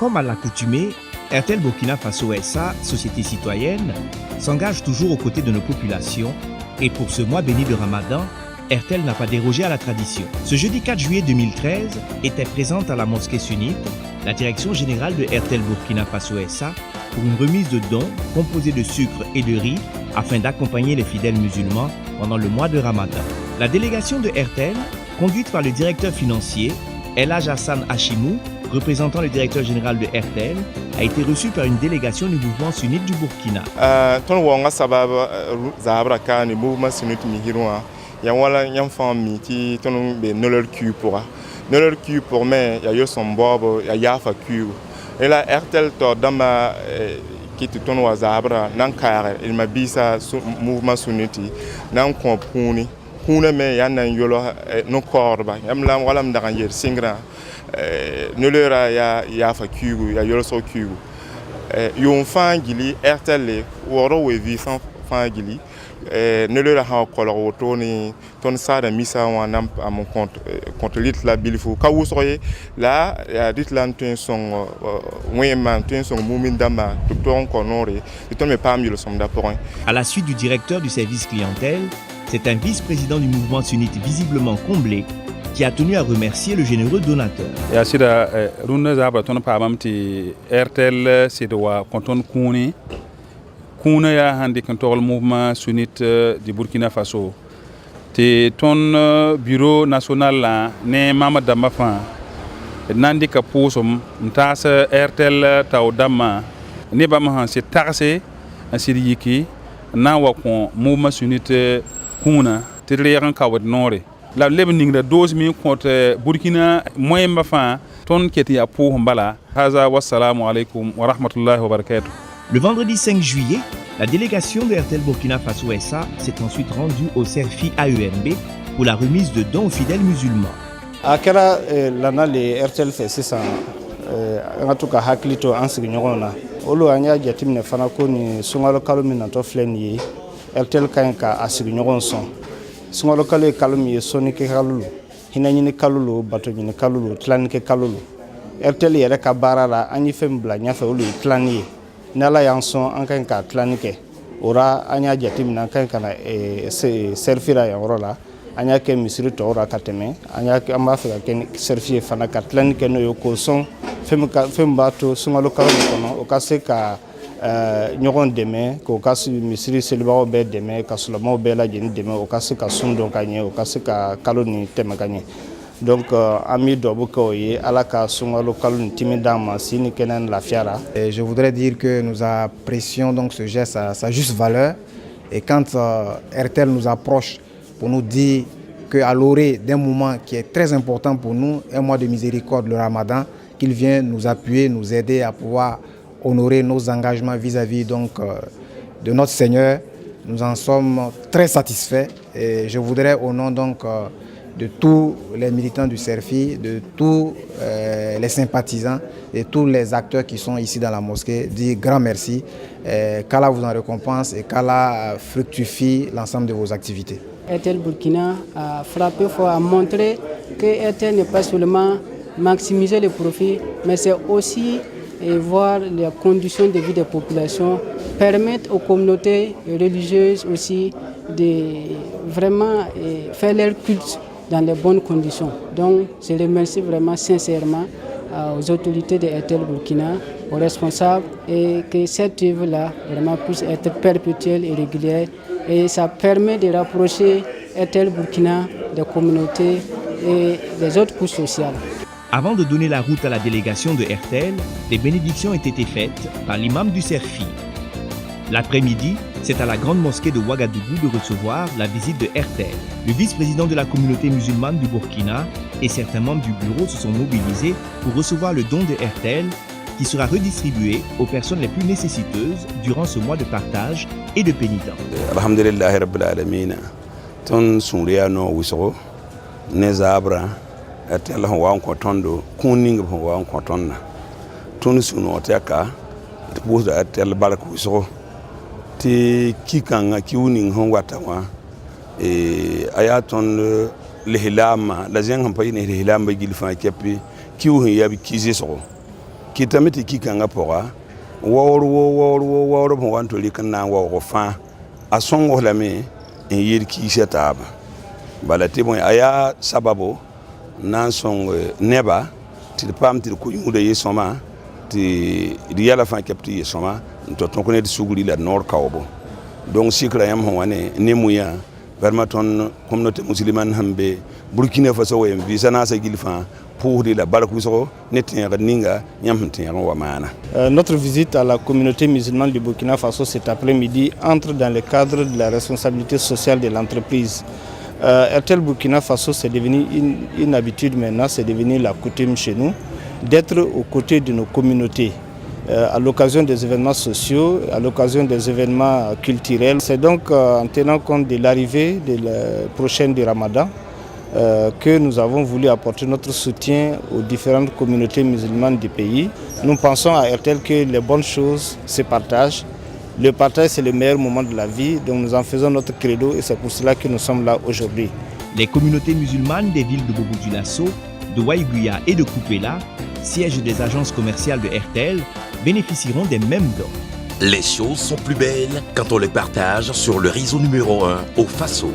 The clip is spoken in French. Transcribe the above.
Comme à l'accoutumée, Airtel Burkina Faso SA, société citoyenne, s'engage toujours aux côtés de nos populations et pour ce mois béni de Ramadan, Airtel n'a pas dérogé à la tradition. Ce jeudi 4 juillet 2013 était présente à la mosquée sunnite la direction générale de Airtel Burkina Faso SA pour une remise de dons composée de sucre et de riz afin d'accompagner les fidèles musulmans pendant le mois de Ramadan. La délégation de Airtel, conduite par le directeur financier El Hadj Hassan Hachimou, représentant le directeur général de Airtel, a été reçue par une délégation du mouvement sunnite du Burkina. Pour moi, il y a son bobo, il y a facu. Et là, Airtel Tordama qui te tourne au Zabra, Nankar, il m'a dit ça mouvement sunniti, Nankon Puni, Pune me yana yolo no corba, Yamla Walam Daranger, Singra, Nolera ya facu, ya yolo so cu. Yon fan gili, Airtel, Woro Wevi sans fan gili. Ne le ha color autoni ton sada misa wanam à mon compte lit la bilfou ka soyez là ya dit lan tin son moyen tin son mumindama tout on conore tout me parmi le somme d'apport. À la suite du directeur du service clientèle, c'est un vice-président du mouvement sunnite visiblement comblé qui a tenu à remercier le généreux donateur. Ya sida runna zabra ton pamamti Airtel sidwa konton kuni kuna ya handi kantor mouvement sunnite du Burkina Faso te ton bureau national la ne mama damba fa nandi ka posom ntasa Airtel taw dama ne ba ma c'est taxé asiri yiki na wa kon mouvement sunnite kuna te reran ka wad nore la lebening da 12000 compte Burkina moyen ba fa ton keti ya po mbala haza wassalamu alaikum wa rahmatullahi wa barakatuh. Le vendredi 5 juillet, la délégation de Airtel Burkina Faso SA s'est ensuite rendue au CERFI AEMB pour la remise de dons aux fidèles musulmans. Akera lana le Airtel fait ça en tout cas haklito ansigi nyona olo anya jatimne fana ko ni sungalo kalumi na to fleni Airtel kanka asigi nyon son sungalo kalumi soni ke kalulu hinani ni kalulu bato ni kalulu tlan ke kalulu Airtel yere ka barara anyi fembla nyafa olo tlani nala yanson an kan ka tlanike ora anya jatimna kan kana serfira ya rola anya ke misiri to ora kateme anya ke amba fa ke serfie fana ka tlanike no yoko son femba to sungalo ka kono o ka se ka nyogon deme ko ka su misiri selba be deme ka sulamo be la jeni deme o ka se ka sundo kanye o ka se ka kaloni tema kanye. Donc, ami Dobukoye, Alaka Sungalo Kalun Timidama, Sini Kenen Lafiara. Je voudrais dire que nous apprécions donc ce geste à sa juste valeur. Et quand Airtel nous approche pour nous dire qu'à l'orée d'un moment qui est très important pour nous, un mois de miséricorde, le Ramadan, qu'il vient nous appuyer, nous aider à pouvoir honorer nos engagements vis-à-vis donc de notre Seigneur, nous en sommes très satisfaits. Et je voudrais au nom donc de tous les militants du CERFI, de tous les sympathisants et tous les acteurs qui sont ici dans la mosquée, dire grand merci, qu'Allah vous en récompense et qu'Allah fructifie l'ensemble de vos activités. Airtel Burkina a frappé fort, a montré que Airtel n'est pas seulement maximiser les profits, mais c'est aussi voir les conditions de vie des populations, permettre aux communautés religieuses aussi de vraiment faire leur culte dans les bonnes conditions. Donc, je remercie vraiment sincèrement aux autorités de Airtel Burkina, aux responsables, et que cette œuvre-là vraiment puisse être perpétuelle et régulière. Et ça permet de rapprocher Airtel Burkina des communautés et des autres couches sociales. Avant de donner la route à la délégation de Airtel, les bénédictions ont été faites par l'imam du CERFI. L'après-midi, c'est à la grande mosquée de Ouagadougou de recevoir la visite de Airtel. Le vice-président de la communauté musulmane du Burkina et certains membres du bureau se sont mobilisés pour recevoir le don de Airtel qui sera redistribué aux personnes les plus nécessiteuses durant ce mois de partage et de pénitence. Alhamdulillah rabbil alamin. Ton sunriya no wisoro ne zabra Airtel wa ko tondo kuning wa ko tonna. Ton suno teka pour Airtel barku wisoro ti kikanga kiuning hongwata wa ayaton lehilama la zenga pa ine lehilama gilfa kepi kiu ya bikize so kitame tɩ kikãngã pʋga waoor wan tɩ rɩk n na n waoogo fãa a sõngs lame n yɩɩd kiisã taaba bala tɩ bõe a yaa sababo n na n sõng neba tɩ d paam tɩ d kõ-yũuda yɩ-sõma tɩ d yɛla fãa kɛp tɩ yɩ-sõma n tõ tõk ned sugri la d noor kaoobo donc sikra yãmb sẽn wa ne mũyã vraiment tõnd communauté musulmane sẽn be Burkina Faso wa yem vɩɩsa naasa gill fãa pʋʋsde la bark wʋsgo ne tẽegd ninga yãmb sẽn tẽeg n wa maana. Notre visite à la communauté musulmane du Burkina Faso cet après-midi entre dans le cadre de la responsabilité sociale de l'entreprise. RTL Burkina Faso, c'est devenu une habitude maintenant, c'est devenu la coutume chez nous, d'être aux côtés de nos communautés. À l'occasion des événements sociaux, à l'occasion des événements culturels. C'est donc en tenant compte de l'arrivée prochaine du Ramadan que nous avons voulu apporter notre soutien aux différentes communautés musulmanes du pays. Nous pensons à RTL que les bonnes choses se partagent. Le partage, c'est le meilleur moment de la vie, donc nous en faisons notre credo et c'est pour cela que nous sommes là aujourd'hui. Les communautés musulmanes des villes de Bobo-Dioulasso, de Waïguya et de Kupela, sièges des agences commerciales de RTL, bénéficieront des mêmes dons. Les choses sont plus belles quand on les partage sur le réseau numéro 1 au Faso.